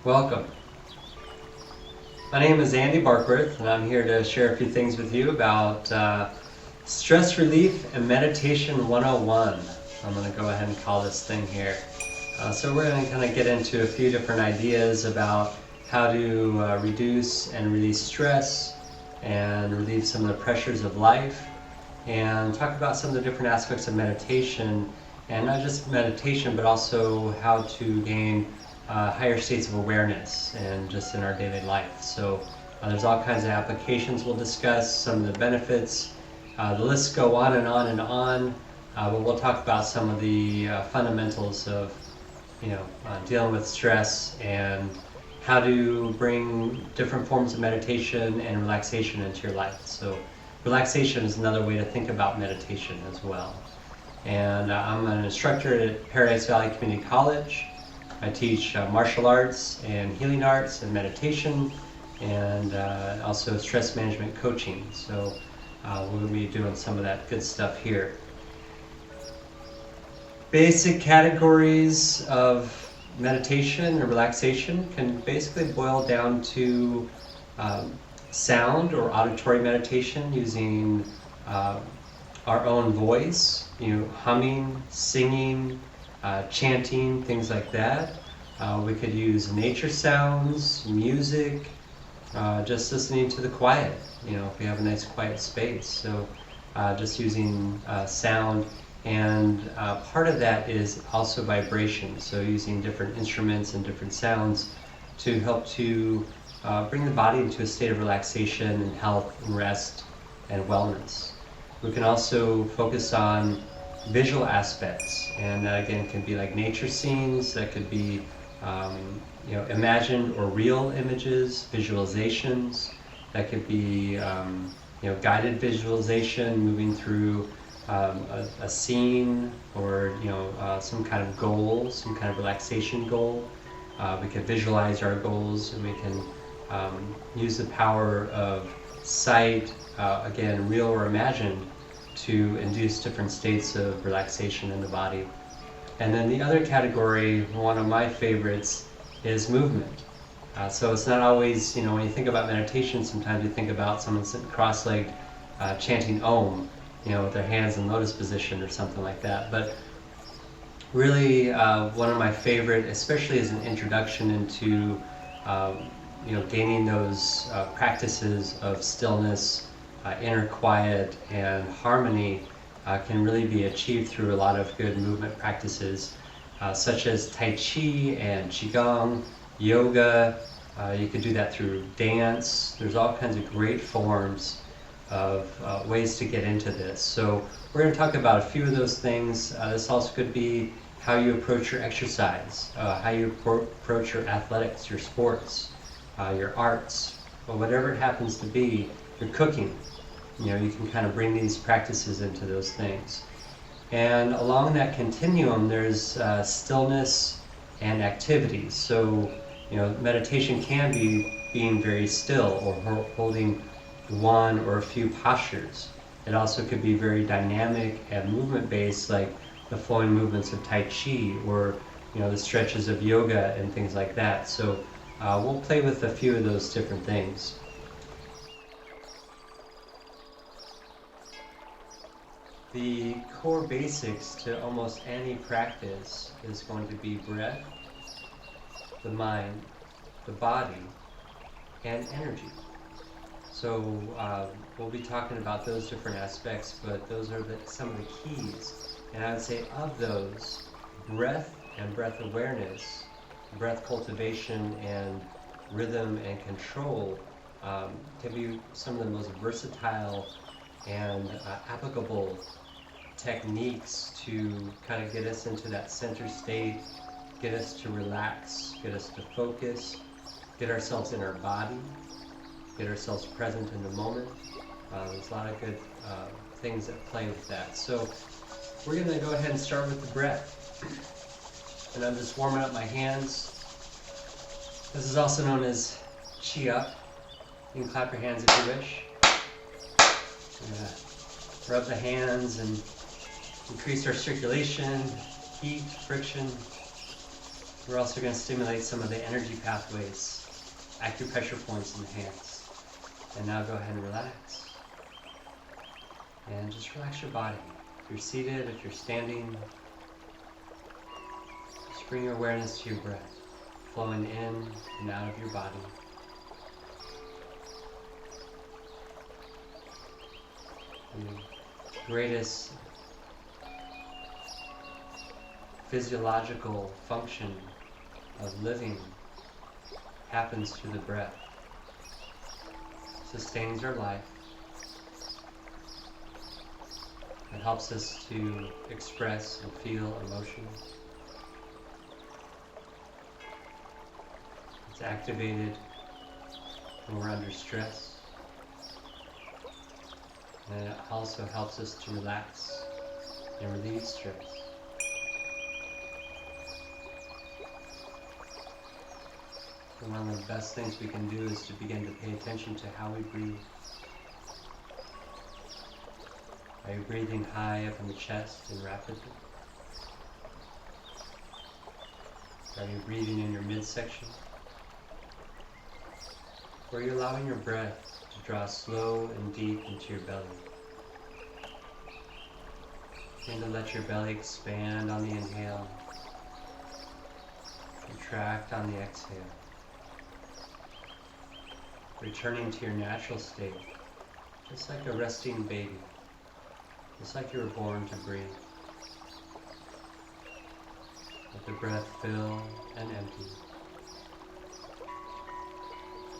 Welcome. My name is Andy Barkworth, and I'm here to share a few things with you about stress relief and meditation 101. I'm going to go ahead and call this thing here. So we're going to kind of get into a few different ideas about how to reduce and release stress and relieve some of the pressures of life, and talk about some of the different aspects of meditation, and not just meditation, but also how to gain higher states of awareness and just in our daily life. So there's all kinds of applications we'll discuss, some of the benefits. The lists go on and on and on, but we'll talk about some of the fundamentals of dealing with stress and how to bring different forms of meditation and relaxation into your life. So relaxation is another way to think about meditation as well. And I'm an instructor at Paradise Valley Community College. I teach martial arts and healing arts and meditation, and also stress management coaching. So we'll be doing some of that good stuff here. Basic categories of meditation and relaxation can basically boil down to sound or auditory meditation using our own voice, humming, singing, chanting, things like that. We could use nature sounds, music, just listening to the quiet, if we have a nice quiet space. So just using sound, and part of that is also vibration. So using different instruments and different sounds to help to bring the body into a state of relaxation and health and rest and wellness. We can also focus on visual aspects, and that again can be like nature scenes, that could be imagined or real images, visualizations, that could be guided visualization, moving through a scene, or some kind of goal, some kind of relaxation goal. We can visualize our goals, and we can use the power of sight, again real or imagined, to induce different states of relaxation in the body. And then the other category, one of my favorites, is movement. So it's not always, when you think about meditation, sometimes you think about someone sitting cross-legged chanting Om, with their hands in lotus position or something like that. But really one of my favorite, especially as an introduction into gaining those practices of stillness, inner quiet, and harmony, can really be achieved through a lot of good movement practices, such as Tai Chi and Qigong, yoga. You could do that through dance. There's all kinds of great forms of ways to get into this. So we're going to talk about a few of those things. This also could be how you approach your exercise, how you approach your athletics, your sports, your arts, or whatever it happens to be, your cooking. You can kind of bring these practices into those things. And along that continuum, there's stillness and activities. So, meditation can be being very still, or holding one or a few postures. It also could be very dynamic and movement-based, like the flowing movements of Tai Chi, or the stretches of yoga and things like that. So we'll play with a few of those different things. The core basics to almost any practice is going to be breath, the mind, the body, and energy. So we'll be talking about those different aspects, but those are some of the keys. And I would say of those, breath and breath awareness, breath cultivation, and rhythm and control can be some of the most versatile and applicable techniques to kind of get us into that center state, get us to relax, get us to focus, get ourselves in our body, get ourselves present in the moment. There's a lot of good things that play with that. So we're going to go ahead and start with the breath. And I'm just warming up my hands. This is also known as chi up. You can clap your hands if you wish. Rub the hands and increase our circulation, heat, friction. We're also going to stimulate some of the energy pathways, acupressure points in the hands. And now go ahead and relax. And just relax your body. If you're seated, if you're standing, just bring your awareness to your breath, flowing in and out of your body. The greatest physiological function of living happens through the breath. Sustains our life. It helps us to express and feel emotions. It's activated when we're under stress. And it also helps us to relax and relieve stress. And one of the best things we can do is to begin to pay attention to how we breathe. Are you breathing high up in the chest and rapidly? Are you breathing in your midsection? Or are you allowing your breath to draw slow and deep into your belly? Begin to let your belly expand on the inhale, contract on the exhale. Returning to your natural state, just like a resting baby, just like you were born to breathe. Let the breath fill and empty,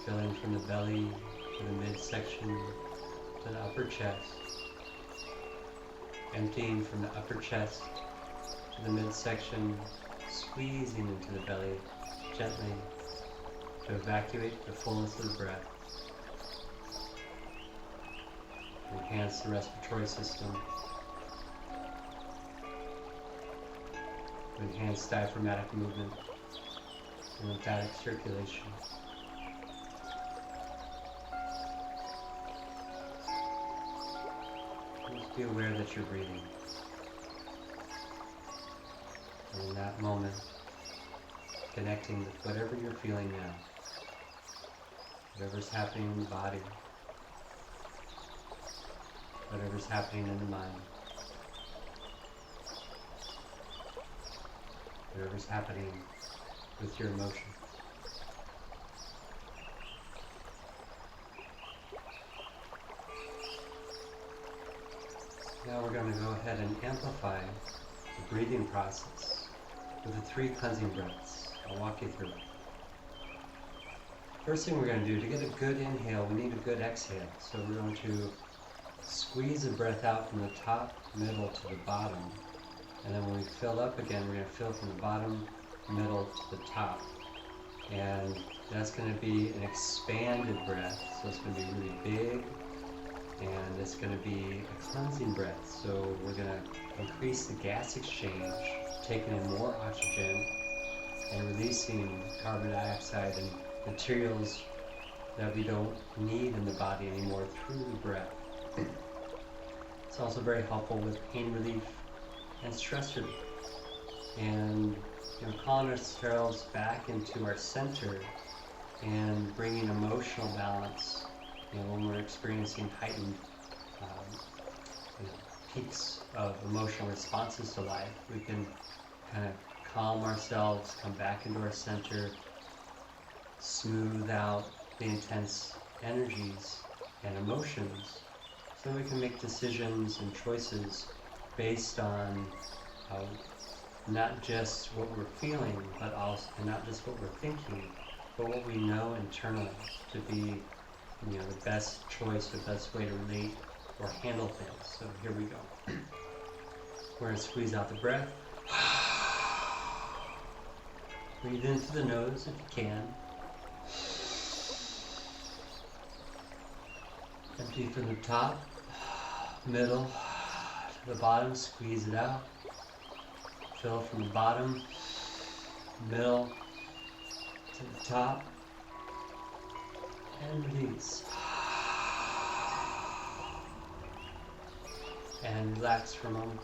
filling from the belly to the midsection to the upper chest, emptying from the upper chest to the midsection, squeezing into the belly gently to evacuate the fullness of the breath. Enhance the respiratory system. Enhance diaphragmatic movement and lymphatic circulation. Just be aware that you're breathing. And in that moment, connecting with whatever you're feeling now. Whatever's happening in the body. Whatever's happening in the mind. Whatever's happening with your emotions. Now we're going to go ahead and amplify the breathing process with the 3 cleansing breaths. I'll walk you through it. First thing we're going to do, to get a good inhale, we need a good exhale. So we're going to squeeze the breath out from the top, middle to the bottom. And then when we fill up again, we're going to fill from the bottom, middle to the top. And that's going to be an expanded breath. So it's going to be really big. And it's going to be a cleansing breath. So we're going to increase the gas exchange, taking in more oxygen and releasing carbon dioxide and materials that we don't need in the body anymore through the breath. It's also very helpful with pain relief and stress relief. And calling ourselves back into our center and bringing emotional balance. When we're experiencing heightened peaks of emotional responses to life, we can kind of calm ourselves, come back into our center, smooth out the intense energies and emotions, so we can make decisions and choices based on not just what we're feeling, but also not just what we're thinking, but what we know internally to be the best choice, the best way to relate or handle things. So here we go. We're going to squeeze out the breath. Breathe in through the nose if you can. Empty from the top, middle to the bottom, squeeze it out. Fill from the bottom, middle to the top, and release. And relax for a moment.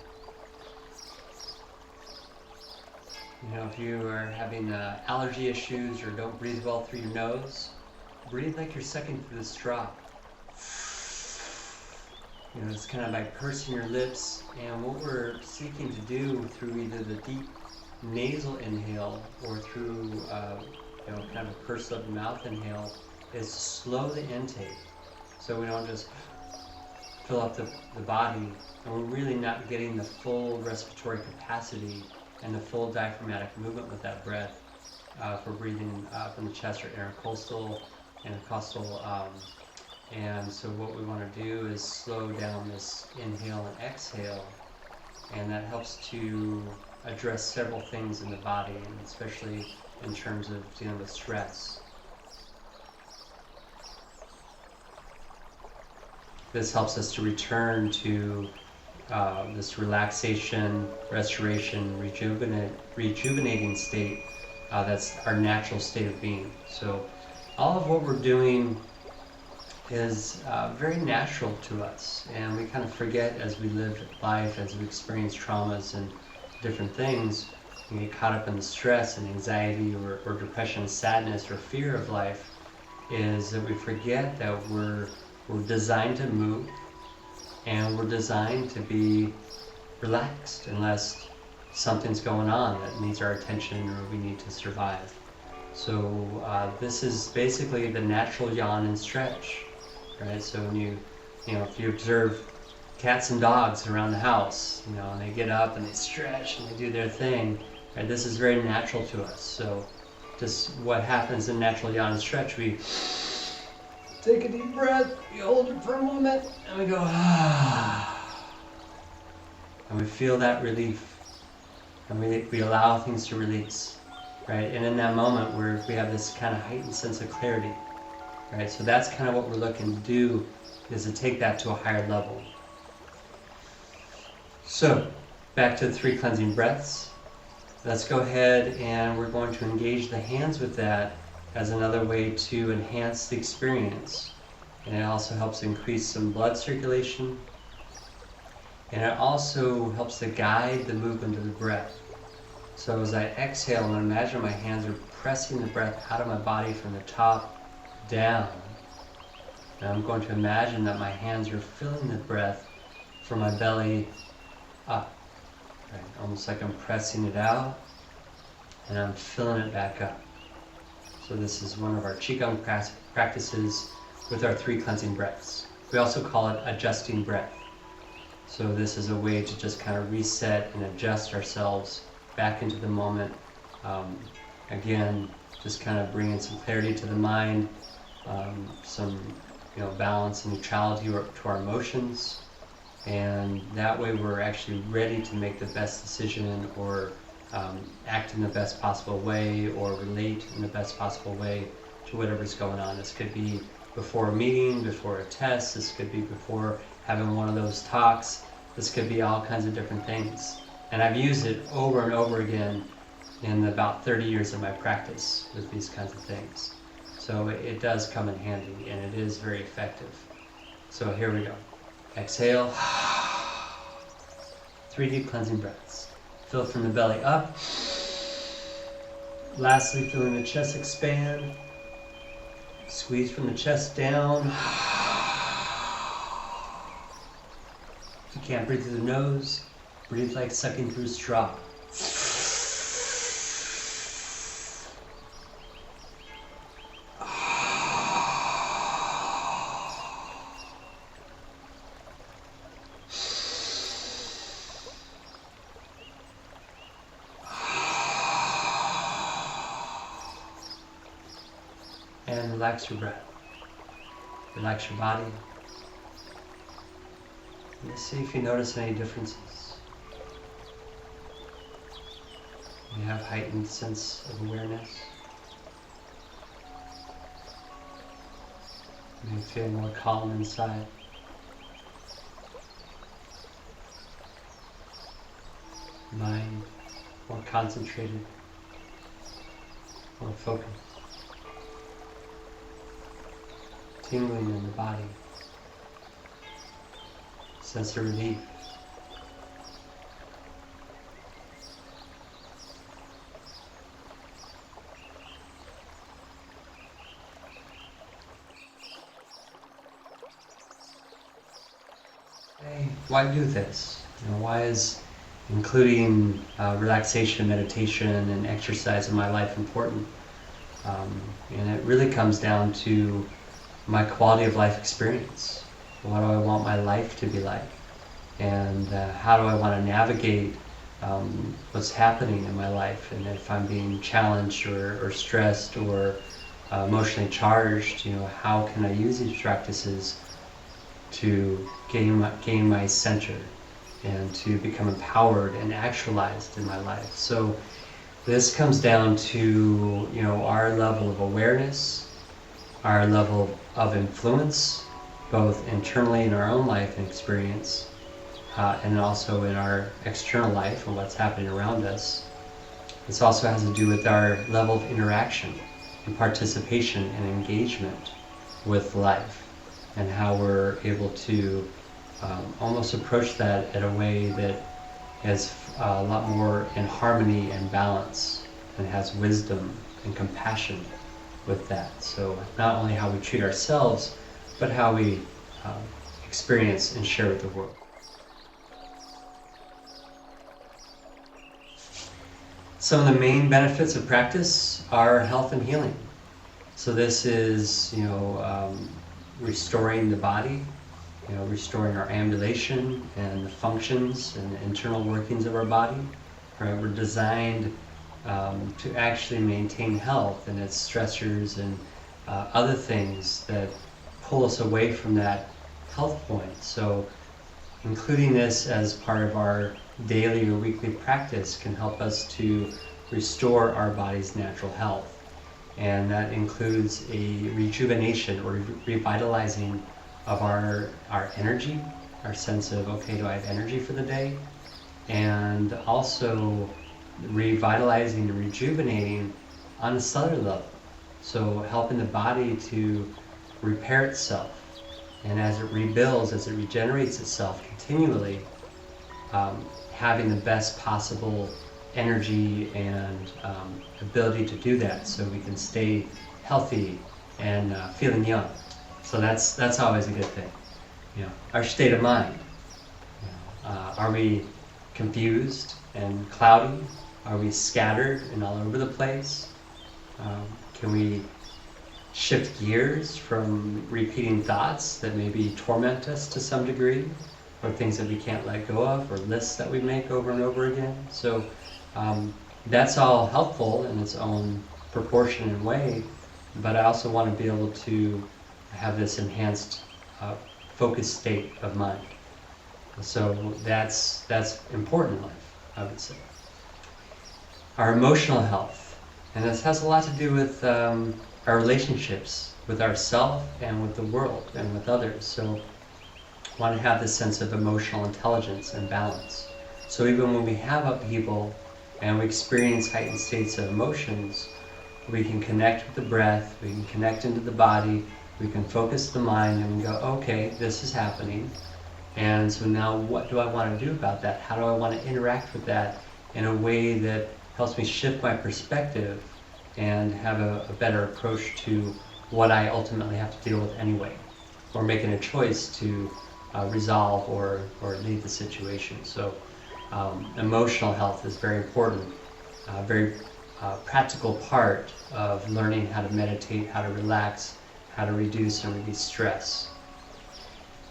You know, if you are having allergy issues or don't breathe well through your nose, breathe like you're sucking through the straw. You know, it's kind of by pursing your lips, and what we're seeking to do through either the deep nasal inhale or through you know, kind of a pursed up mouth inhale is to slow the intake, so we don't just fill up the body, and we're really not getting the full respiratory capacity and the full diaphragmatic movement with that breath for breathing from the chest or intercostal, and so what we want to do is slow down this inhale and exhale, and that helps to address several things in the body, and especially in terms of dealing with stress. This helps us to return to this relaxation, restoration, rejuvenating state that's our natural state of being. So all of what we're doing is very natural to us, and we kind of forget as we live life, as we experience traumas and different things, we get caught up in the stress and anxiety or depression, sadness or fear of life, is that we forget that we're designed to move, and we're designed to be relaxed unless something's going on that needs our attention or we need to survive. So this is basically the natural yawn and stretch, right? So when you know, if you observe cats and dogs around the house, you know, and they get up and they stretch and they do their thing, right? This is very natural to us. So just what happens in natural yawn and stretch, we take a deep breath, we hold it for a moment, and we go, ah. And we feel that relief, and we allow things to release, right? And in that moment, we have this kind of heightened sense of clarity, right? So that's kind of what we're looking to do, is to take that to a higher level. So, back to the 3 cleansing breaths. Let's go ahead and we're going to engage the hands with that as another way to enhance the experience. And it also helps increase some blood circulation. And it also helps to guide the movement of the breath. So as I exhale, I'm going to imagine my hands are pressing the breath out of my body from the top down. And I'm going to imagine that my hands are filling the breath from my belly up. Right? Almost like I'm pressing it out and I'm filling it back up. So this is one of our Qigong practices with our 3 cleansing breaths. We also call it adjusting breath. So this is a way to just kind of reset and adjust ourselves back into the moment. Again, just kind of bringing some clarity to the mind, some balance and neutrality to our emotions, and that way we're actually ready to make the best decision or act in the best possible way or relate in the best possible way to whatever's going on. This could be before a meeting, before a test, this could be before having one of those talks, this could be all kinds of different things. And I've used it over and over again in about 30 years of my practice with these kinds of things. So it does come in handy, and it is very effective. So here we go. Exhale. 3 deep cleansing breaths. Fill from the belly up. Lastly, feeling the chest expand. Squeeze from the chest down. If you can't breathe through the nose, breathe like sucking through a straw. And relax your breath. Relax your body. And let's see if you notice any differences. You have heightened sense of awareness. You may feel more calm inside. Mind more concentrated, more focused. Tingling in the body, sense of relief. why do this? Why is including relaxation, meditation, and exercise in my life important? And it really comes down to my quality of life experience. What do I want my life to be like? And how do I want to navigate what's happening in my life? And if I'm being challenged or stressed or emotionally charged, how can I use these practices to gain my center and to become empowered and actualized in my life? So this comes down to our level of awareness, our level of influence, both internally in our own life and experience, and also in our external life and what's happening around us. This also has to do with our level of interaction and participation and engagement with life, and how we're able to almost approach that in a way that is a lot more in harmony and balance, and has wisdom and compassion with that. So not only how we treat ourselves, but how we experience and share with the world. Some of the main benefits of practice are health and healing. So this is, restoring the body, restoring our ambulation and the functions and the internal workings of our body. Right? We're designed to actually maintain health, and its stressors and other things that pull us away from that health point. So including this as part of our daily or weekly practice can help us to restore our body's natural health. And that includes a rejuvenation or revitalizing of our energy, our sense of, okay, do I have energy for the day? And also revitalizing and rejuvenating on a cellular level. So helping the body to repair itself. And as it rebuilds, as it regenerates itself continually, having the best possible energy and ability to do that, so we can stay healthy and feeling young. So that's always a good thing. Our state of mind. Are we confused and cloudy? Are we scattered and all over the place? Can we shift gears from repeating thoughts that maybe torment us to some degree, or things that we can't let go of, or lists that we make over and over again? So that's all helpful in its own proportion and way, but I also want to be able to have this enhanced focused state of mind. So that's important in life, I would say. Our emotional health, and this has a lot to do with our relationships with ourselves and with the world and with others. So I want to have this sense of emotional intelligence and balance. So even when we have upheaval and we experience heightened states of emotions, we can connect with the breath, we can connect into the body, we can focus the mind, and we go, okay, this is happening. And so now what do I want to do about that? How do I want to interact with that in a way that helps me shift my perspective and have a better approach to what I ultimately have to deal with anyway, or making a choice to resolve or leave the situation. So emotional health is very important, very practical part of learning how to meditate, how to relax, how to reduce and release stress.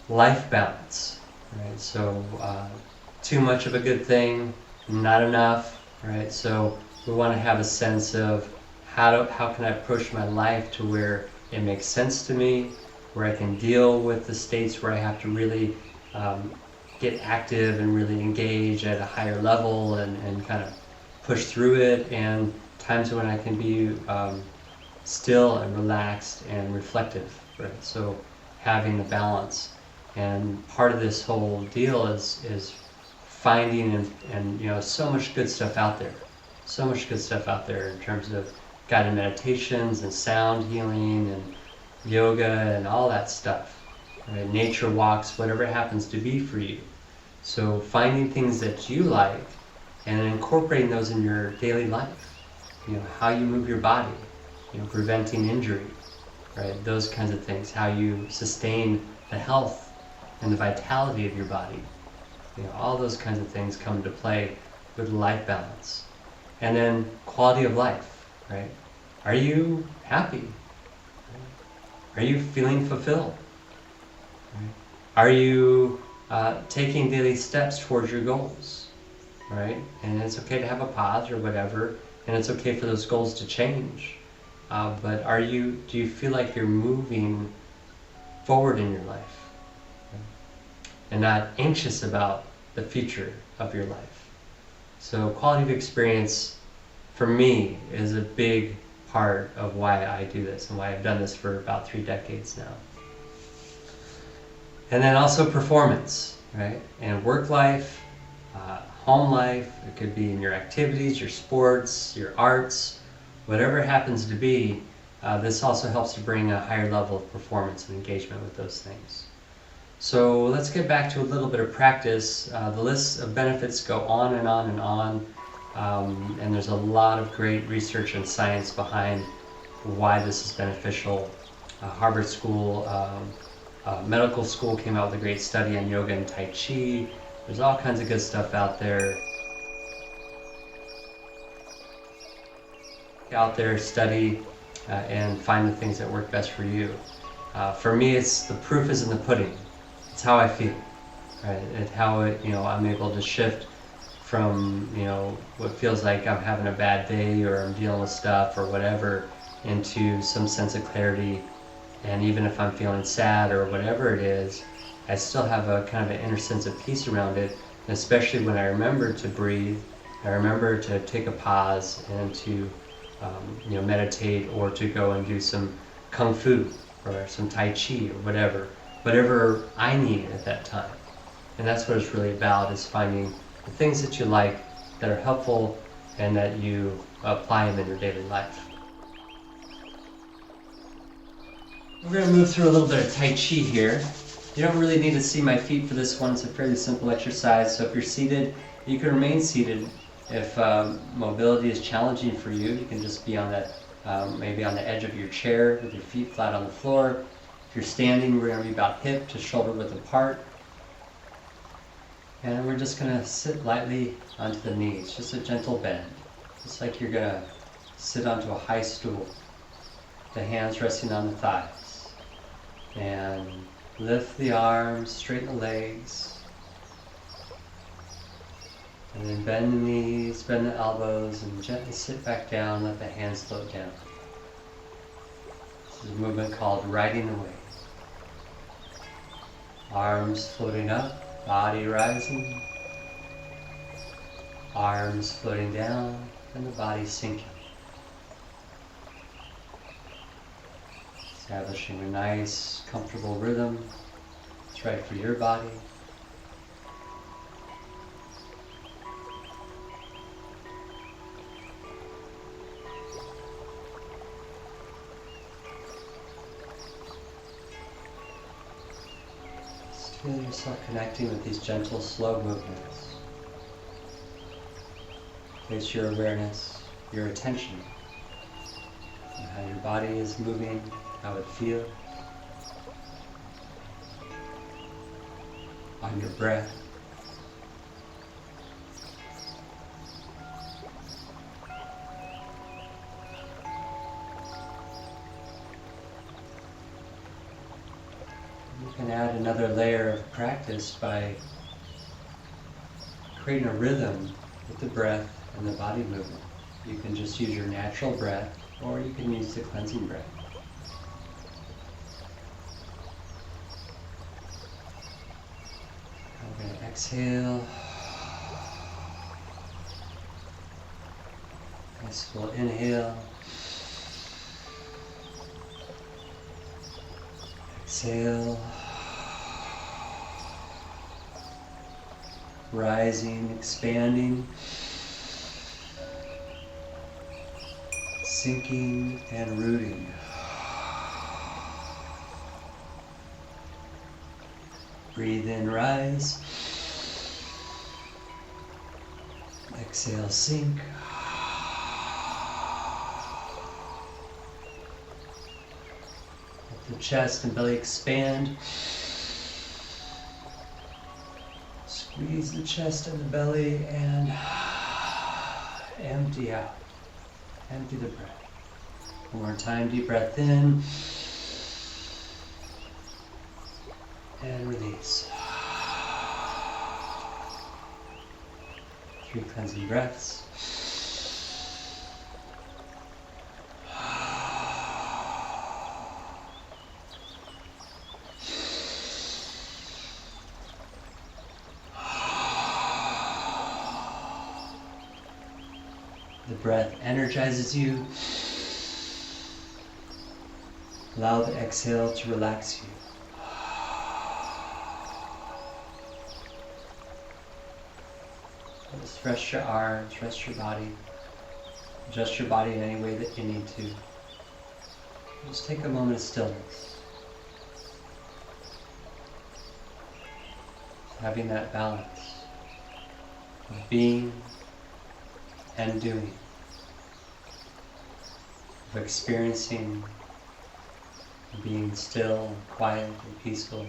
Life balance, right? So too much of a good thing, not enough, right? So we want to have a sense of how can I approach my life to where it makes sense to me, where I can deal with the states where I have to really get active and really engage at a higher level and kind of push through it, and times when I can be still and relaxed and reflective, right? So having a balance. And part of this whole deal is finding and so much good stuff out there. So much good stuff out there in terms of guided meditations and sound healing and yoga and all that stuff. Right? Nature walks, whatever it happens to be for you. So finding things that you like and incorporating those in your daily life. How you move your body, preventing injury, right? Those kinds of things. How you sustain the health and the vitality of your body. All those kinds of things come into play with life balance. And then quality of life, right? Are you happy? Are you feeling fulfilled? Right? Are you taking daily steps towards your goals? Right? And it's okay to have a pause or whatever, and it's okay for those goals to change. But do you feel like you're moving forward in your life? Right? And not anxious about the future of your life. So quality of experience, for me, is a big part of why I do this and why I've done this for about 3 decades now. And then also performance, right? And work life, home life, it could be in your activities, your sports, your arts, whatever it happens to be, this also helps to bring a higher level of performance and engagement with those things. So let's get back to a little bit of practice. The lists of benefits go on and on and on, and there's a lot of great research and science behind why this is beneficial. Harvard School, Medical School came out with a great study on yoga and Tai Chi. There's all kinds of good stuff out there. Get out there, study, and find the things that work best for you. For me, it's the proof is in the pudding. It's how I feel, right? It's how I'm able to shift from what feels like I'm having a bad day or I'm dealing with stuff or whatever into some sense of clarity. And even if I'm feeling sad or whatever it is, I still have a kind of an inner sense of peace around it. And especially when I remember to breathe, I remember to take a pause and to meditate, or to go and do some kung fu or some tai chi or whatever I need at that time. And that's what it's really about, is finding the things that you like, that are helpful, and that you apply them in your daily life. We're going to move through a little bit of Tai Chi here. You don't really need to see my feet for this one. It's a fairly simple exercise. So if you're seated, you can remain seated. If mobility is challenging for you, you can just be on that, maybe on the edge of your chair with your feet flat on the floor. If you're standing, we're going to be about hip to shoulder width apart. And we're just going to sit lightly onto the knees, just a gentle bend. Just like you're going to sit onto a high stool. The hands resting on the thighs. And lift the arms, straighten the legs. And then bend the knees, bend the elbows, and gently sit back down, let the hands float down. This is a movement called riding the wave. Arms floating up, body rising. Arms floating down, and the body sinking. Establishing a nice, comfortable rhythm. It's right for your body. Just feel yourself connecting with these gentle, slow movements. Place your awareness, your attention on how your body is moving, how it feels, on your breath. You can add another layer of practice by creating a rhythm with the breath and the body movement. You can just use your natural breath, or you can use the cleansing breath. We're going to exhale. Nice full inhale. Exhale. Rising, expanding. Sinking and rooting. Breathe in, rise. Exhale, sink. Let the chest and belly expand. Squeeze the chest and the belly and empty out. Empty the breath. One more time, deep breath in. And release. 3 cleansing breaths. The breath energizes you. Allow the exhale to relax you. Just rest your arms, rest your body. Adjust your body in any way that you need to. Just take a moment of stillness. Having that balance of being and doing, of experiencing, being still, quiet, and peaceful,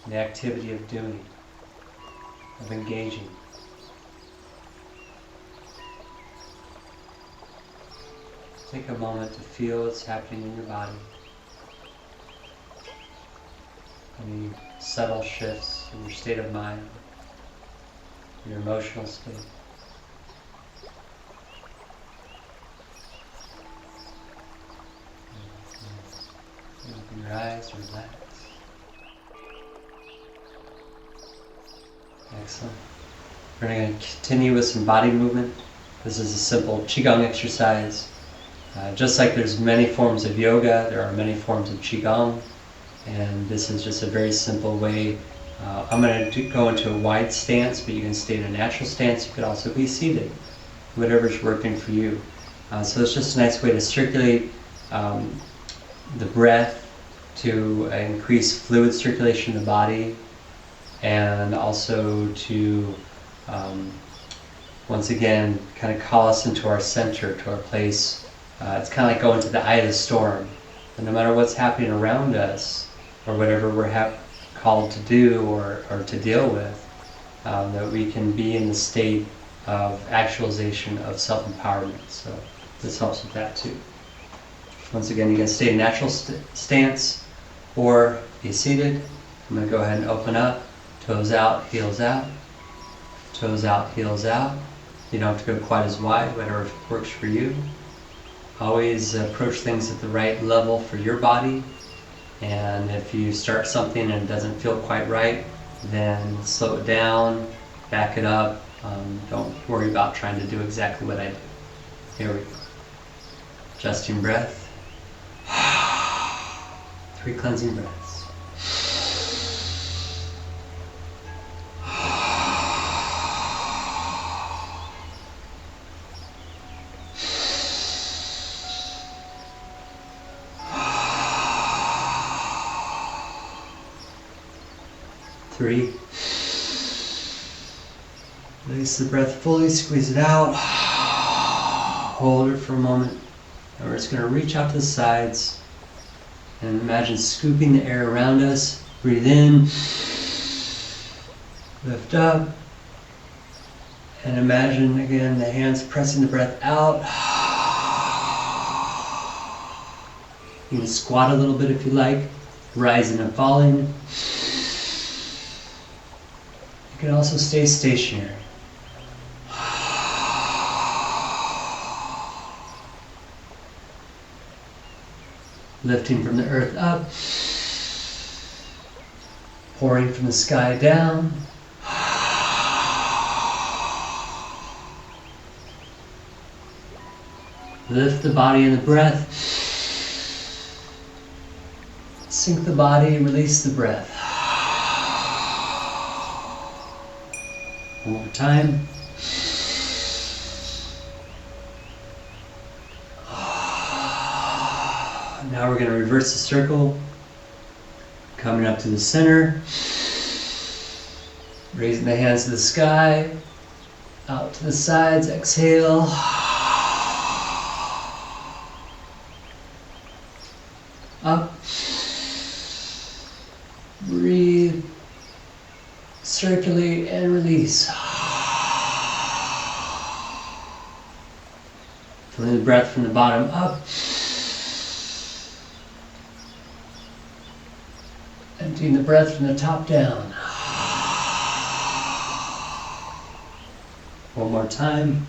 the activity of doing, of engaging. Take a moment to feel what's happening in your body. Any subtle shifts in your state of mind, your emotional state. Open your eyes, relax. Excellent. We're going to continue with some body movement. This is a simple Qigong exercise. Just like there's many forms of yoga, there are many forms of Qigong. And this is just a very simple way. I'm going to go into a wide stance, but you can stay in a natural stance. You could also be seated, whatever's working for you. So it's just a nice way to circulate the breath, to increase fluid circulation in the body, and also to, once again, kind of call us into our center, to our place. It's kind of like going to the eye of the storm. And no matter what's happening around us, or whatever we're called to do or to deal with, that we can be in the state of actualization of self-empowerment. So this helps with that too. Once again, you can stay in natural stance or be seated. I'm going to go ahead and open up. Toes out, heels out. Toes out, heels out. You don't have to go quite as wide, whatever works for you. Always approach things at the right level for your body. And if you start something and it doesn't feel quite right, then slow it down, back it up. Don't worry about trying to do exactly what I do. Here we go. Adjusting breath. 3 cleansing breaths. Three. Release the breath fully, squeeze it out. Hold it for a moment. And we're just going to reach out to the sides and imagine scooping the air around us. Breathe in. Lift up. And imagine again the hands pressing the breath out. You can squat a little bit if you like, rising and falling. You can also stay stationary. Lifting from the earth up, pouring from the sky down. Lift the body and the breath. Sink the body, release the breath. One more time. Now we're going to reverse the circle. Coming up to the center. Raising the hands to the sky. Out to the sides. Exhale. Up. Breathe. Circulate and release. Feeling the breath from the bottom up. Emptying the breath from the top down. One more time.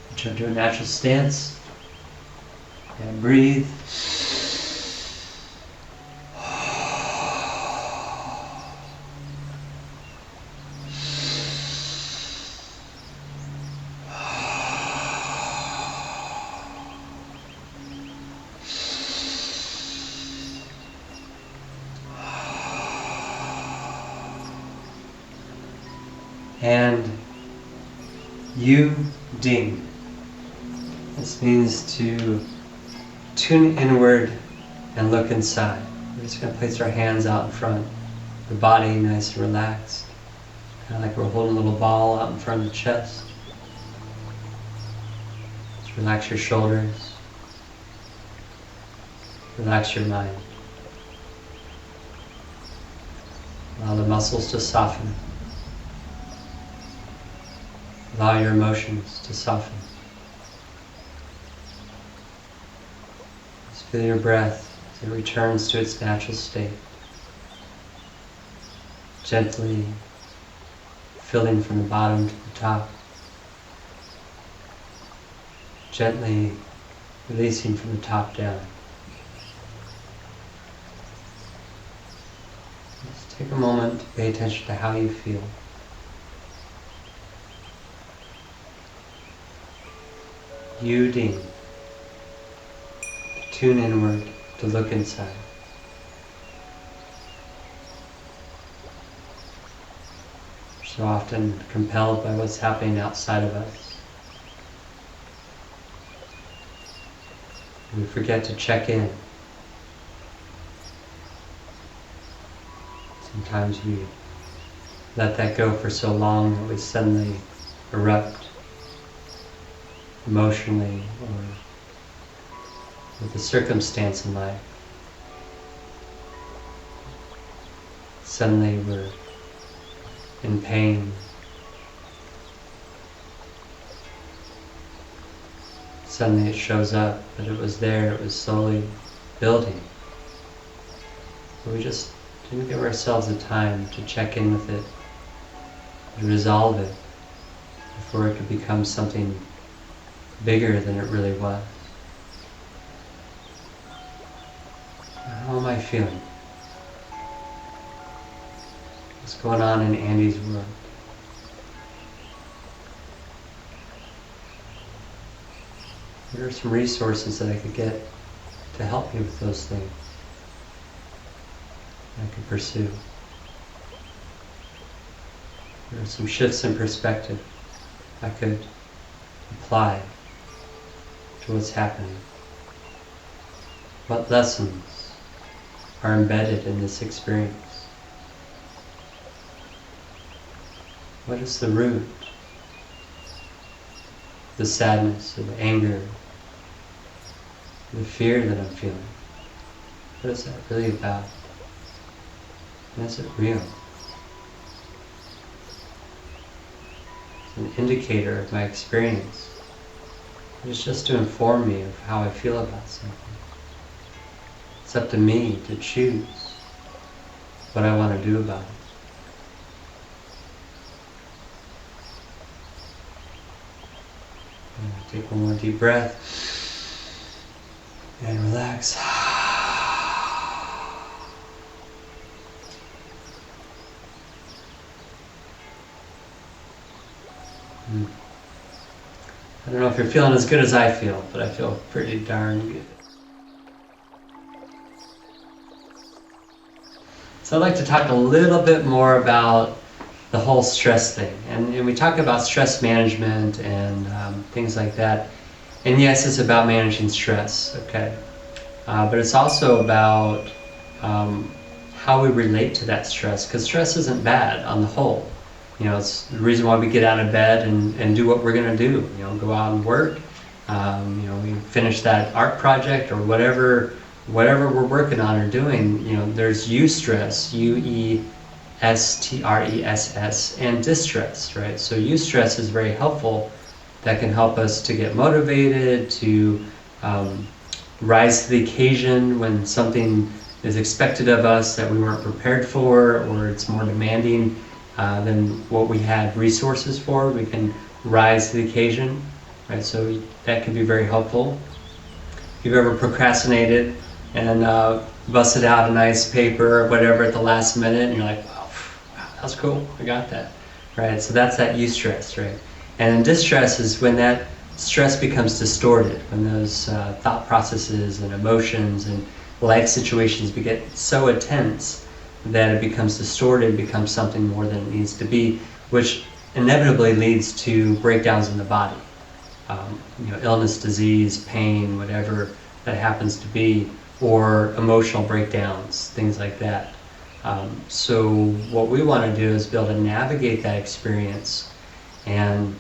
Return to a natural stance. And breathe. And you ding. This means to tune inward and look inside. We're just going to place our hands out in front, the body nice and relaxed, kind of like we're holding a little ball out in front of the chest. Just relax your shoulders, relax your mind. Allow the muscles to soften. Allow your emotions to soften. Just feel your breath as it returns to its natural state. Gently filling from the bottom to the top. Gently releasing from the top down. Just take a moment to pay attention to how you feel. You ding. To tune inward, to look inside. We're so often compelled by what's happening outside of us. We forget to check in. Sometimes we let that go for so long that we suddenly erupt emotionally or with the circumstance in life. Suddenly we're in pain. Suddenly it shows up, but it was there, it was slowly building. But we just didn't give ourselves the time to check in with it, to resolve it, before it could become something bigger than it really was. How am I feeling? What's going on in Andy's world? What are some resources that I could get to help me with those things I could pursue? There are some shifts in perspective I could apply to what's happening. What lessons are embedded in this experience? What is the root? The sadness, or the anger, the fear that I'm feeling? What is that really about? And is it real? It's an indicator of my experience. It's just to inform me of how I feel about something. It's up to me to choose what I want to do about it. Take one more deep breath and relax. I don't know if you're feeling as good as I feel, but I feel pretty darn good. So I'd like to talk a little bit more about the whole stress thing. And we talk about stress management and things like that. And yes, it's about managing stress, okay? But it's also about how we relate to that stress, because stress isn't bad on the whole. You know, it's the reason why we get out of bed and do what we're going to do. You know, go out and work, We finish that art project or whatever we're working on or doing. There's Uestress, Uestress, and distress, right? So Uestress is very helpful. That can help us to get motivated, to rise to the occasion when something is expected of us that we weren't prepared for, or it's more demanding than what we had resources for. We can rise to the occasion, right? So that can be very helpful. If you've ever procrastinated and busted out a nice paper or whatever at the last minute, and you're like, wow, that's cool, I got that, right? So that's that Uestress, right? And then distress is when that stress becomes distorted, when those thought processes and emotions and life situations get so intense that it becomes distorted, becomes something more than it needs to be, which inevitably leads to breakdowns in the body. Illness, disease, pain, whatever that happens to be, or emotional breakdowns, things like that. So what we want to do is be able to navigate that experience and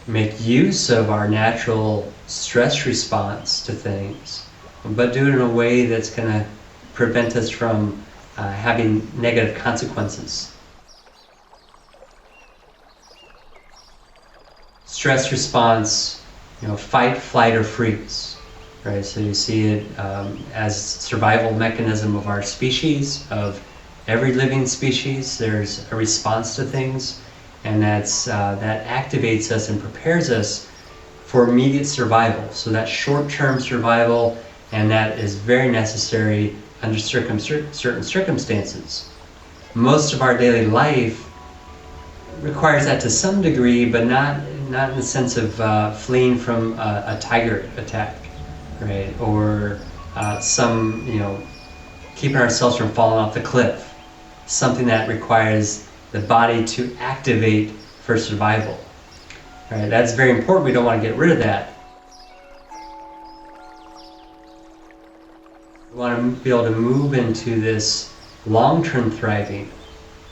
make use of our natural stress response to things, but do it in a way that's going to prevent us from having negative consequences. Stress response, fight, flight, or freeze, right? So you see it as survival mechanism of our species, of every living species. There's a response to things, and that activates us and prepares us for immediate survival. So that's short-term survival, and that is very necessary under certain circumstances. Most of our daily life requires that to some degree, but not in the sense of fleeing from a tiger attack, right? Or keeping ourselves from falling off the cliff. Something that requires the body to activate for survival. Right? That's very important. We don't want to get rid of that. We want to be able to move into this long-term thriving,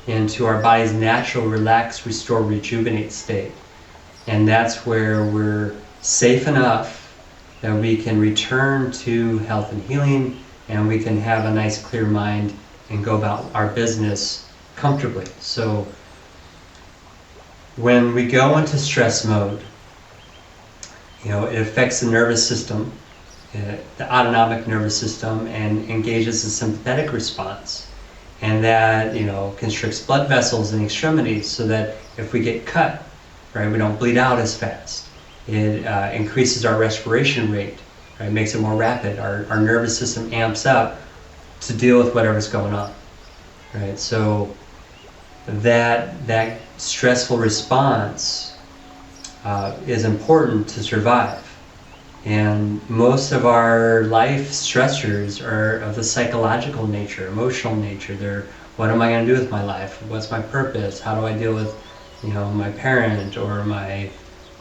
into our body's natural relax, restore, rejuvenate state. And that's where we're safe enough that we can return to health and healing, and we can have a nice clear mind and go about our business comfortably. So when we go into stress mode, it affects the nervous system, the autonomic nervous system, and engages the sympathetic response. And that, constricts blood vessels in the extremities, so that if we get cut, right, we don't bleed out as fast. It increases our respiration rate, right, makes it more rapid. Our nervous system amps up to deal with whatever's going on, right? So that stressful response is important to survive. And most of our life stressors are of the psychological nature, emotional nature. They're, what am I going to do with my life? What's my purpose? How do I deal with, my parent, or my,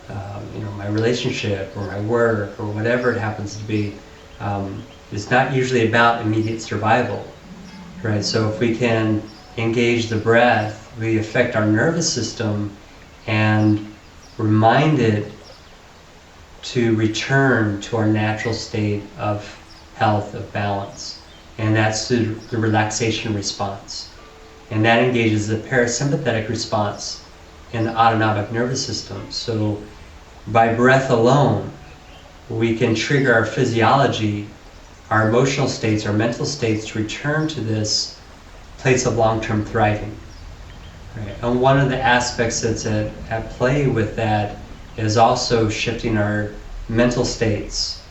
my relationship, or my work, or whatever it happens to be? It's not usually about immediate survival, right? So if we can engage the breath, we affect our nervous system and remind it to return to our natural state of health, of balance. And that's the relaxation response. And that engages the parasympathetic response in the autonomic nervous system. So by breath alone, we can trigger our physiology, our emotional states, our mental states, to return to this place of long-term thriving. Right? And one of the aspects that's at play with that is also shifting our mental states.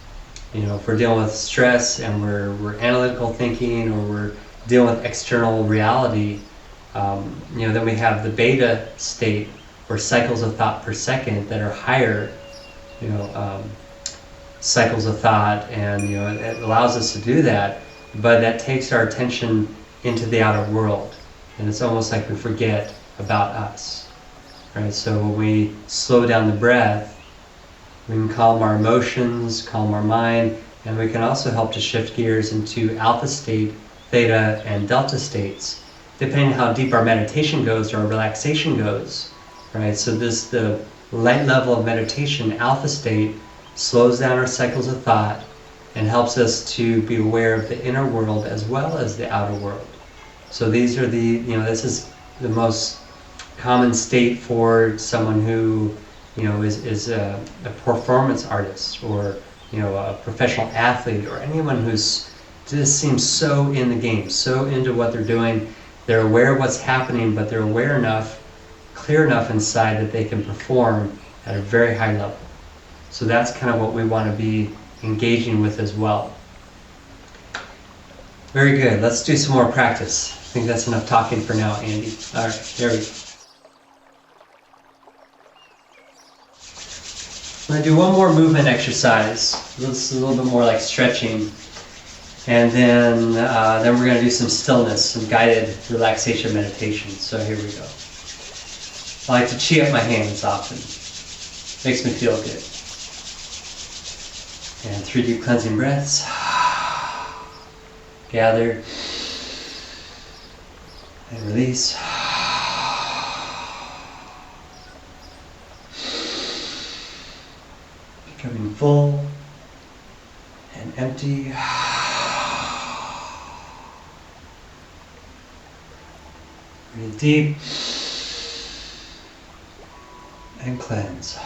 If we're dealing with stress and we're analytical thinking, or we're dealing with external reality, then we have the beta state, or cycles of thought per second, that are higher, cycles of thought, and it allows us to do that, but that takes our attention into the outer world, and it's almost like we forget about us, right? So when we slow down the breath, we can calm our emotions, calm our mind, and we can also help to shift gears into alpha state, theta, and delta states, depending on how deep our meditation goes or our relaxation goes, right? So the light level of meditation, alpha state, slows down our cycles of thought, and helps us to be aware of the inner world as well as the outer world. So these are this is the most common state for someone who, is a performance artist, or, a professional athlete, or anyone who's just seems so in the game, so into what they're doing. They're aware of what's happening, but they're aware enough, clear enough inside that they can perform at a very high level. So that's kind of what we want to be engaging with as well. Very good. Let's do some more practice. I think that's enough talking for now, Andy. All right, there we go. I'm going to do one more movement exercise. This is a little bit more like stretching. And then we're going to do some stillness, some guided relaxation meditation. So here we go. I like to chi up my hands often. Makes me feel good. And 3 deep cleansing breaths. Gather. And release. Becoming full and empty. Breathe deep and cleanse.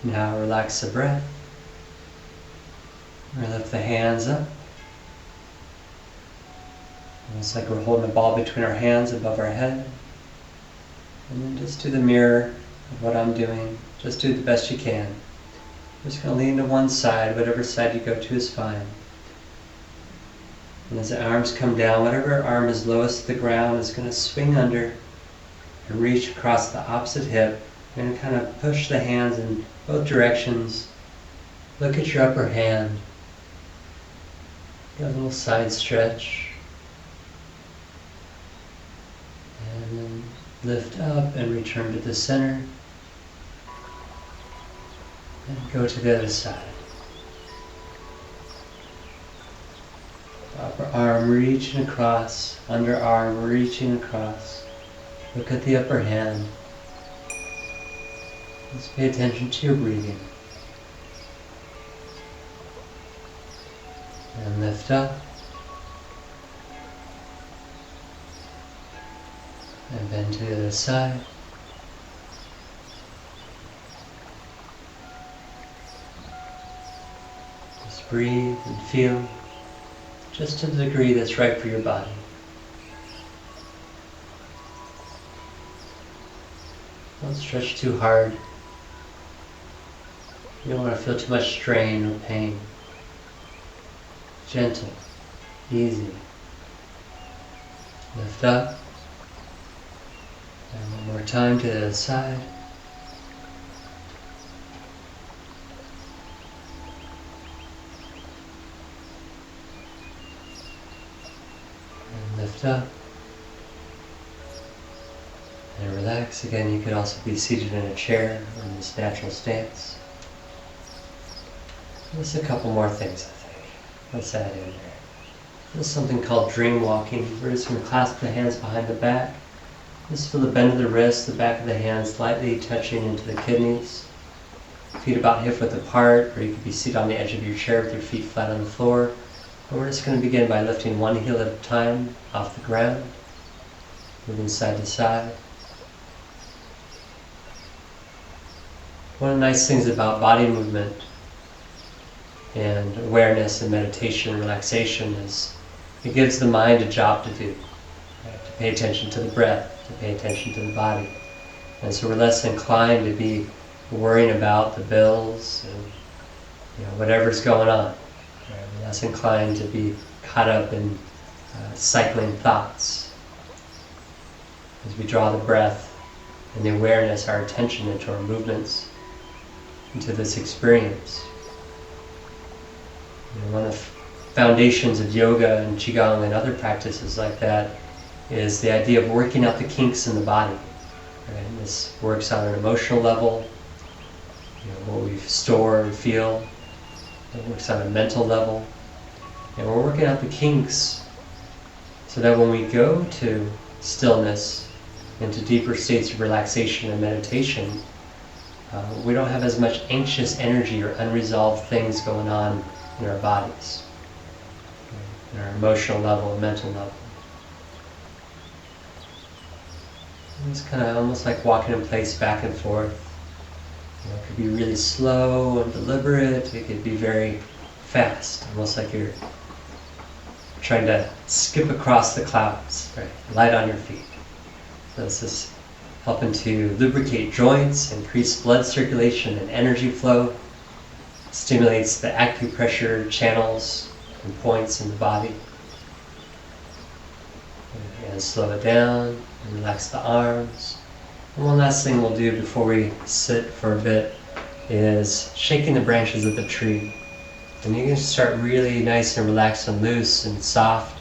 Now relax the breath. We're going to lift the hands up. Almost like we're holding a ball between our hands above our head. And then just do the mirror of what I'm doing. Just do the best you can. Just going to lean to one side. Whatever side you go to is fine. And as the arms come down, whatever arm is lowest to the ground is going to swing under and reach across the opposite hip. You're going to kind of push the hands in both directions. Look at your upper hand. Get a little side stretch. And then lift up and return to the center. And go to the other side. Upper arm reaching across, underarm reaching across. Look at the upper hand. Just pay attention to your breathing. And lift up. And bend to the other side. Just breathe and feel, just to the degree that's right for your body. Don't stretch too hard. You don't want to feel too much strain or pain. Gentle, easy. Lift up. And one more time to the other side. And lift up. And relax. Again, you could also be seated in a chair or in this natural stance. Just a couple more things, I think. Let's add in there. This is something called dream walking. We're just going to clasp the hands behind the back. Just feel the bend of the wrist, the back of the hands slightly touching into the kidneys. Feet about hip width apart, or you could be seated on the edge of your chair with your feet flat on the floor. And we're just going to begin by lifting one heel at a time off the ground, moving side to side. One of the nice things about body movement and awareness and meditation and relaxation is it gives the mind a job to do, right? To pay attention to the breath, to pay attention to the body. And so we're less inclined to be worrying about the bills and whatever's going on. Right? We're less inclined to be caught up in cycling thoughts. As we draw the breath and the awareness, our attention into our movements, into this experience. One of the foundations of yoga and qigong and other practices like that is the idea of working out the kinks in the body. Right? And this works on an emotional level, what we store and feel. It works on a mental level. And we're working out the kinks so that when we go to stillness, into deeper states of relaxation and meditation, we don't have as much anxious energy or unresolved things going on in our bodies, in our emotional level and mental level. It's kind of almost like walking in place back and forth. It could be really slow and deliberate. It could be very fast, almost like you're trying to skip across the clouds, right? Light on your feet. So this is helping to lubricate joints, increase blood circulation and energy flow, stimulates the acupressure channels and points in the body. And slow it down and relax the arms. And one last thing we'll do before we sit for a bit is shaking the branches of the tree. And you can start really nice and relaxed and loose and soft.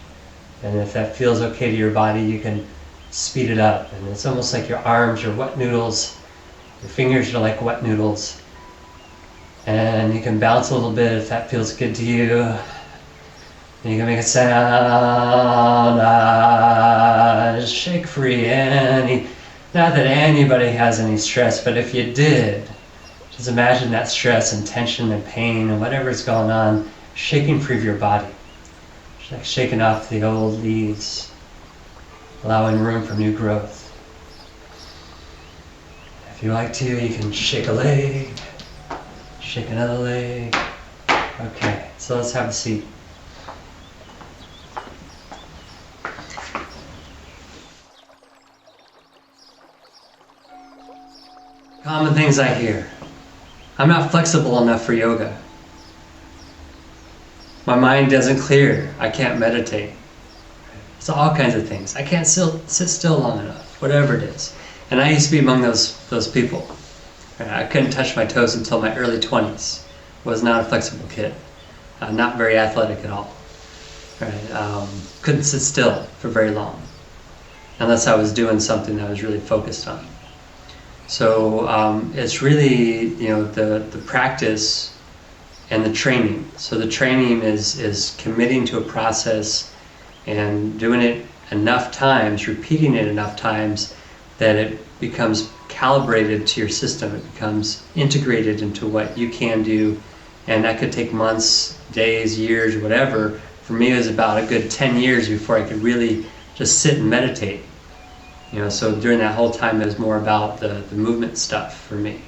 And if that feels okay to your body, you can speed it up. And it's almost like your arms are wet noodles. Your fingers are like wet noodles. And you can bounce a little bit if that feels good to you. And you can make a sound. Just shake free. Not that anybody has any stress, but if you did, just imagine that stress and tension and pain and whatever's going on shaking free of your body. Just like shaking off the old leaves, allowing room for new growth. If you like to, you can shake a leg, shake another leg. Okay, so let's have a seat. Common things I hear. I'm not flexible enough for yoga. My mind doesn't clear. I can't meditate. It's all kinds of things. I can't sit still long enough, whatever it is. And I used to be among those people. I couldn't touch my toes until my early 20s. Was not a flexible kid. Not very athletic at all. Couldn't sit still for very long, unless I was doing something I was really focused on. So it's really, the practice and the training. So the training is committing to a process and doing it enough times, repeating it enough times that it becomes calibrated to your system. It becomes integrated into what you can do. And that could take months, days, years, whatever. For me, it was about a good 10 years before I could really just sit and meditate. So during that whole time, it was more about the movement stuff for me.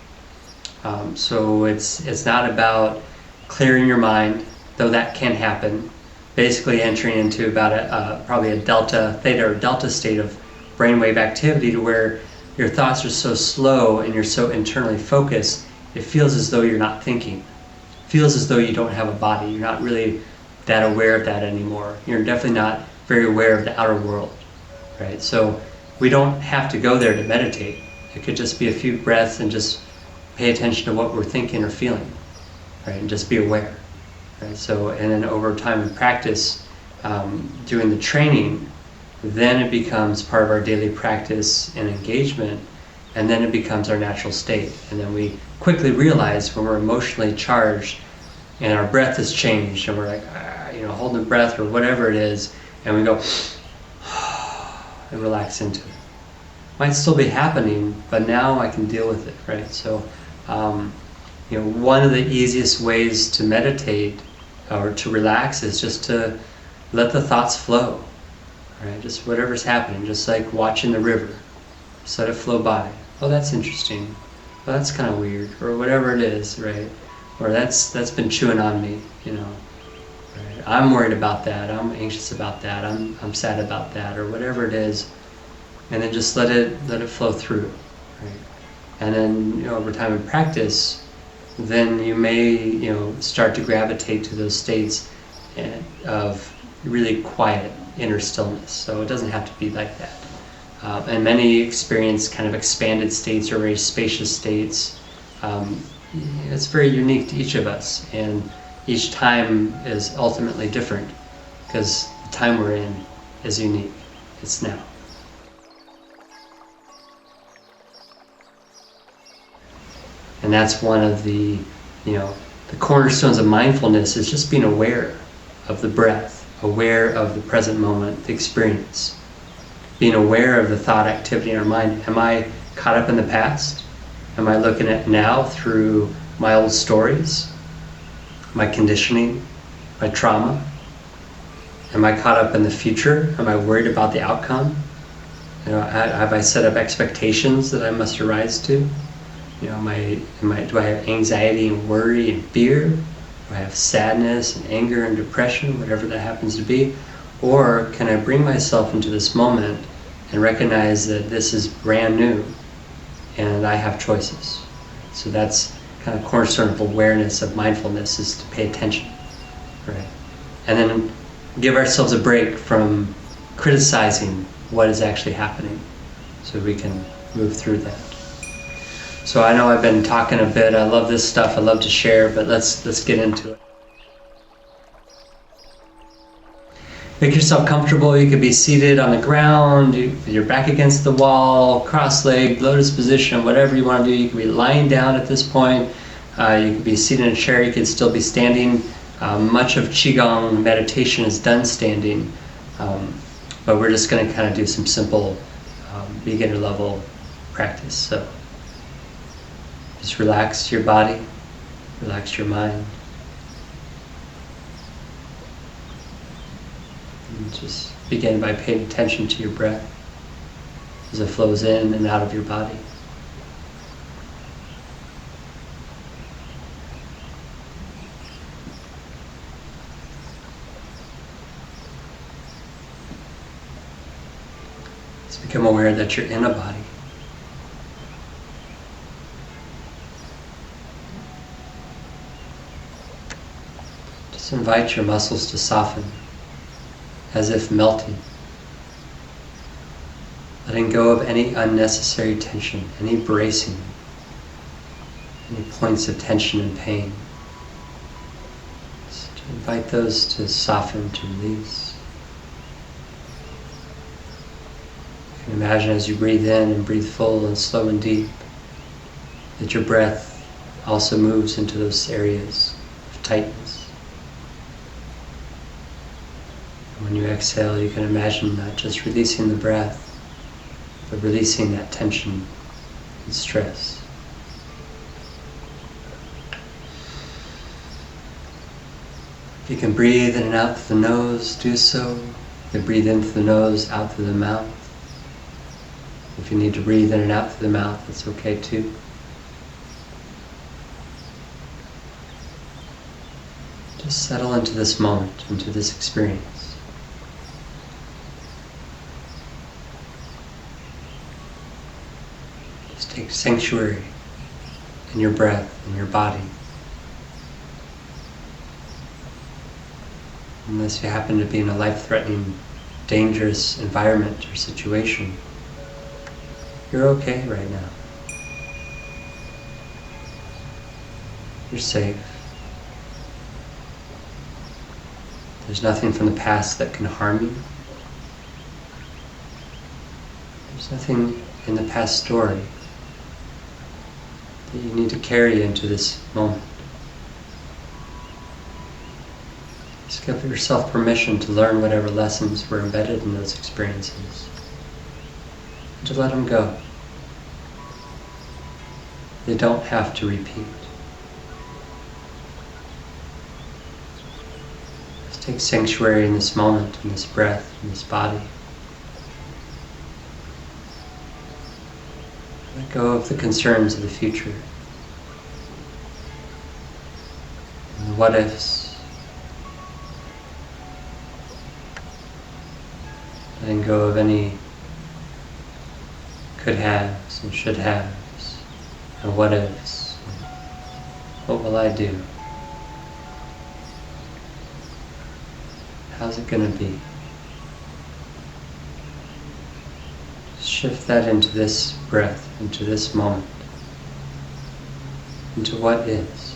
So it's not about clearing your mind, though that can happen. Basically entering into about probably a theta or delta state of brainwave activity, to where your thoughts are so slow and you're so internally focused, it feels as though you're not thinking. It feels as though you don't have a body. You're not really that aware of that anymore. You're definitely not very aware of the outer world, right? So we don't have to go there to meditate. It could just be a few breaths and just pay attention to what we're thinking or feeling, right? And just be aware, right? So, and then over time in practice, doing the training, then it becomes part of our daily practice and engagement, and then it becomes our natural state. And then we quickly realize when we're emotionally charged and our breath has changed and we're like, holding the breath or whatever it is, and we go and relax into it. Might still be happening, but now I can deal with it, right? So, one of the easiest ways to meditate or to relax is just to let the thoughts flow, right? Just whatever's happening, just like watching the river. Just let it flow by. Oh, that's interesting. Oh, that's kind of weird, or whatever it is, right? Or that's been chewing on me, Right? I'm worried about that. I'm anxious about that. I'm sad about that, or whatever it is, and then just let it flow through, right? And then over time in practice, then you may start to gravitate to those states of really quiet inner stillness. So it doesn't have to be like that. And many experience kind of expanded states or very spacious states. It's very unique to each of us, and each time is ultimately different because the time we're in is unique. It's now. And that's one of the cornerstones of mindfulness, is just being aware of the breath, aware of the present moment, the experience. being aware of the thought activity in our mind. Am I caught up in the past? Am I looking at now through my old stories, my conditioning, my trauma? Am I caught up in the future? Am I worried about the outcome? You know, have I set up expectations that I must arise to? You know, do I have anxiety and worry and fear? Do I have sadness and anger and depression, whatever that happens to be? Or can I bring myself into this moment and recognize that this is brand new and I have choices? So that's kind of cornerstone of awareness, of mindfulness, is to pay attention, right? And then give ourselves a break from criticizing what is actually happening so we can move through that. So I know I've been talking a bit. I love this stuff. I love to share, but let's get into it. Make yourself comfortable. You could be seated on the ground, your back against the wall, cross-legged, lotus position, whatever you want to do. You could be lying down at this point. You could be seated in a chair. You could still be standing. Much of Qigong meditation is done standing, but we're just going to kind of do some simple beginner level practice. So just relax your body, relax your mind. And just begin by paying attention to your breath as it flows in and out of your body. Just become aware that you're in a body. Just invite your muscles to soften, as if melting, letting go of any unnecessary tension, any bracing, any points of tension and pain. Just to invite those to soften, to release. You can imagine as you breathe in and breathe full and slow and deep, that your breath also moves into those areas of tightness. When you exhale, you can imagine not just releasing the breath, but releasing that tension and stress. If you can breathe in and out through the nose, do so. You can breathe in through the nose, out through the mouth. If you need to breathe in and out through the mouth, that's okay too. Just settle into this moment, into this experience. Take sanctuary in your breath, in your body. Unless you happen to be in a life-threatening, dangerous environment or situation, you're okay right now. You're safe. There's nothing from the past that can harm you. There's nothing in the past story that you need to carry into this moment. Just give yourself permission to learn whatever lessons were embedded in those experiences, and to let them go. They don't have to repeat. Just take sanctuary in this moment, in this breath, in this body. Let go of the concerns of the future, and the what ifs. Letting go of any could haves and should haves and what ifs. What will I do? How's it going to be? Shift that into this breath, into this moment, into what is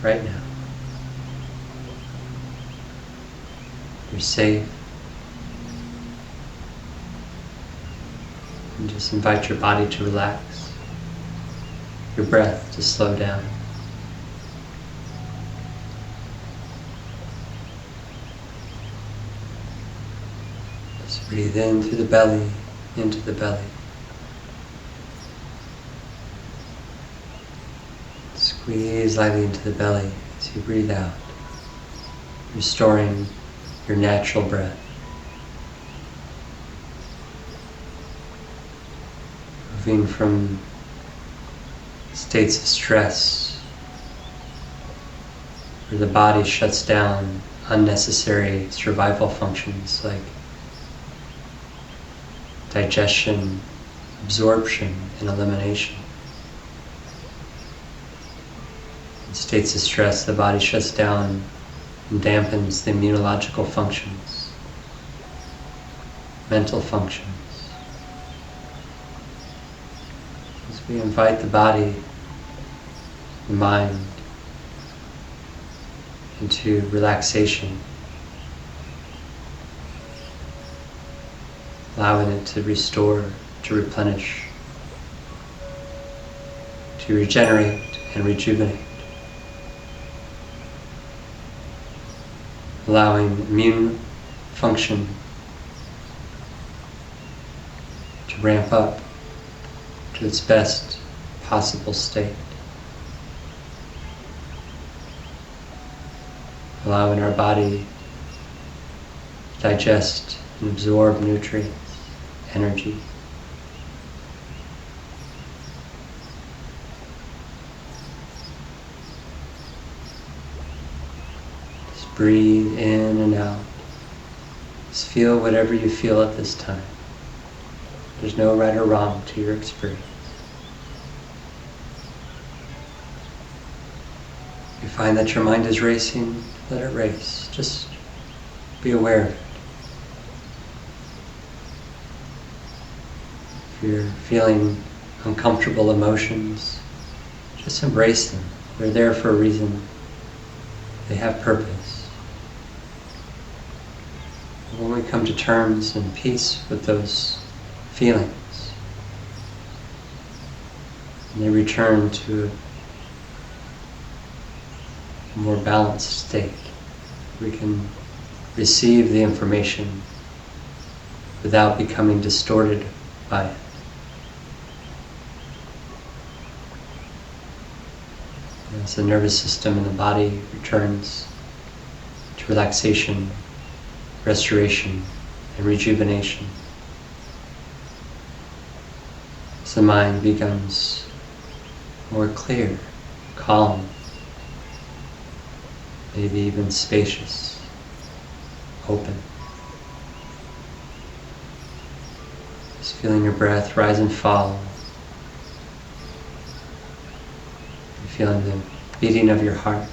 right now. You're safe. And just invite your body to relax, your breath to slow down. Just breathe in through the belly. into the belly. Squeeze lightly into the belly as you breathe out, restoring your natural breath. Moving from states of stress, where the body shuts down unnecessary survival functions like digestion, absorption, and elimination. In states of stress, the body shuts down and dampens the immunological functions, mental functions. As we invite the body, the mind, into relaxation, allowing it to restore, to replenish, to regenerate and rejuvenate. Allowing immune function to ramp up to its best possible state. Allowing our body to digest and absorb nutrients, energy. Just breathe in and out. Just feel whatever you feel at this time. There's no right or wrong to your experience. If you find that your mind is racing, let it race. Just be aware of it. If you're feeling uncomfortable emotions, just embrace them. They're there for a reason. They have purpose. When we come to terms and peace with those feelings, and they return to a more balanced state, we can receive the information without becoming distorted by it. As the nervous system and the body returns to relaxation, restoration, and rejuvenation, as the mind becomes more clear, calm, maybe even spacious, open. Just feeling your breath rise and fall. You're feeling the beating of your heart.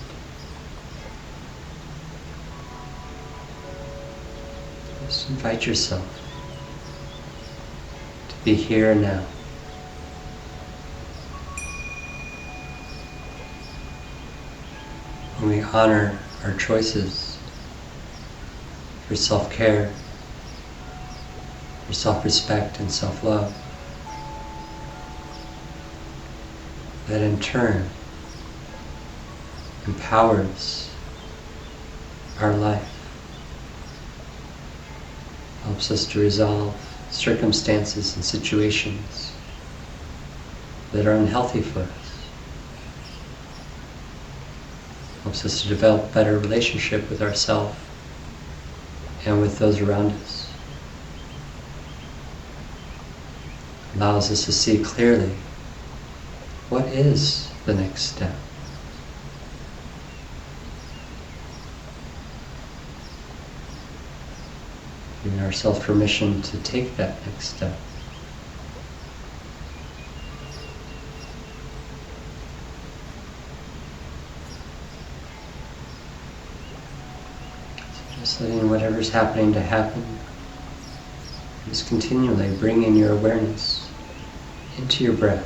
Just invite yourself to be here now. When we honor our choices for self-care, for self-respect and self-love, that in turn empowers our life, helps us to resolve circumstances and situations that are unhealthy for us, helps us to develop better relationship with ourselves and with those around us, allows us to see clearly what is the next step. Giving ourselves permission to take that next step. So just letting whatever's happening to happen. Just continually bringing your awareness into your breath.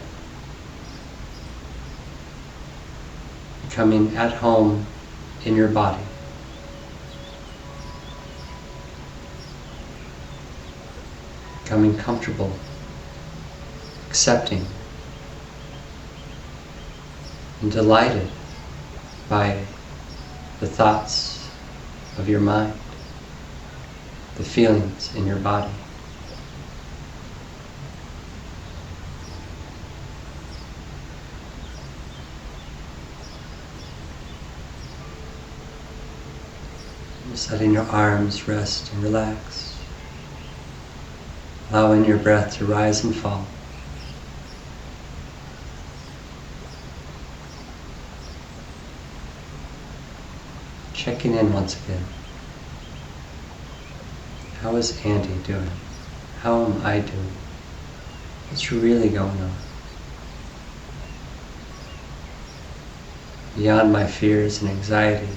Becoming at home in your body. Becoming comfortable, accepting, and delighted by the thoughts of your mind, the feelings in your body. Just letting your arms rest and relax. Allowing your breath to rise and fall. Checking in once again. How is Andy doing? How am I doing? What's really going on? Beyond my fears and anxieties,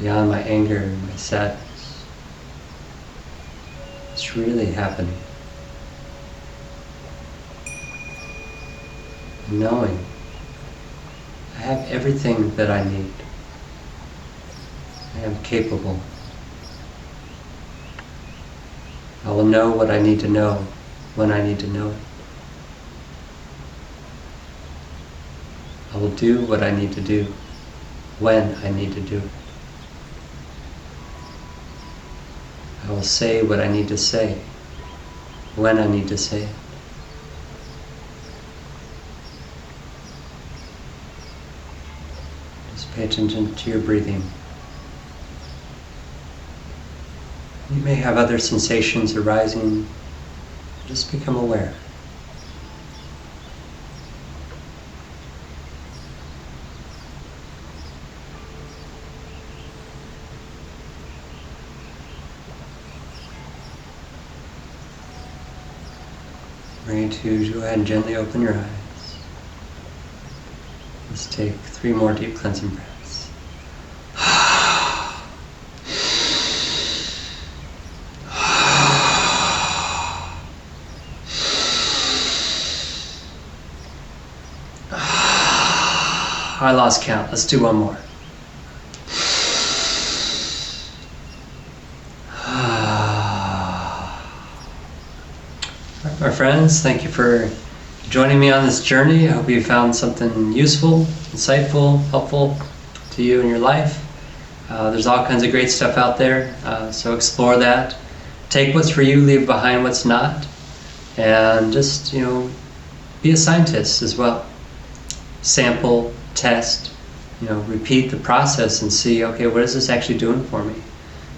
beyond my anger and my sadness, what's really happening? Knowing I have everything that I need. I am capable. I will know what I need to know when I need to know it. I will do what I need to do when I need to do it. I will say what I need to say when I need to say it. Just pay attention to your breathing. You may have other sensations arising. Just become aware. Ready to go ahead and gently open your eyes. Let's take 3 more deep cleansing breaths. I lost count. Let's do one more. My friends, thank you for joining me on this journey. I hope you found something useful, insightful, helpful to you in your life. There's all kinds of great stuff out there, so explore that. Take what's for you, leave behind what's not, and just, be a scientist as well. Sample, test, repeat the process and see, okay, what is this actually doing for me?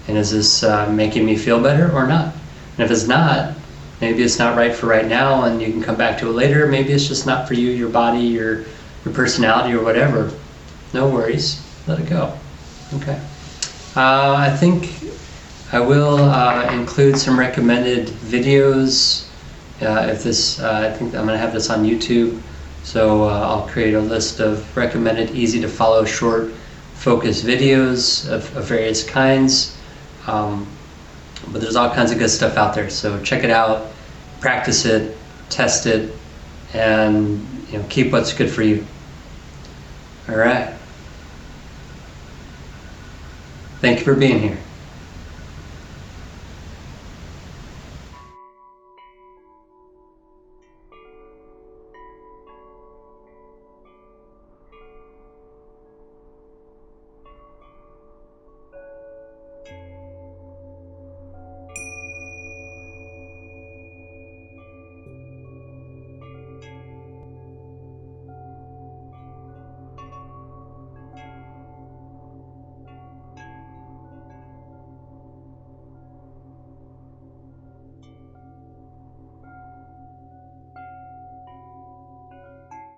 And is this making me feel better or not? And if it's not, maybe it's not right for right now and you can come back to it later. Maybe it's just not for you, your body, your personality or whatever. No worries, let it go. Okay. I think I will include some recommended videos. I think I'm gonna have this on YouTube. So I'll create a list of recommended, easy to follow, short, focused videos of various kinds. But there's all kinds of good stuff out there. So check it out, practice it, test it, and keep what's good for you. All right. Thank you for being here.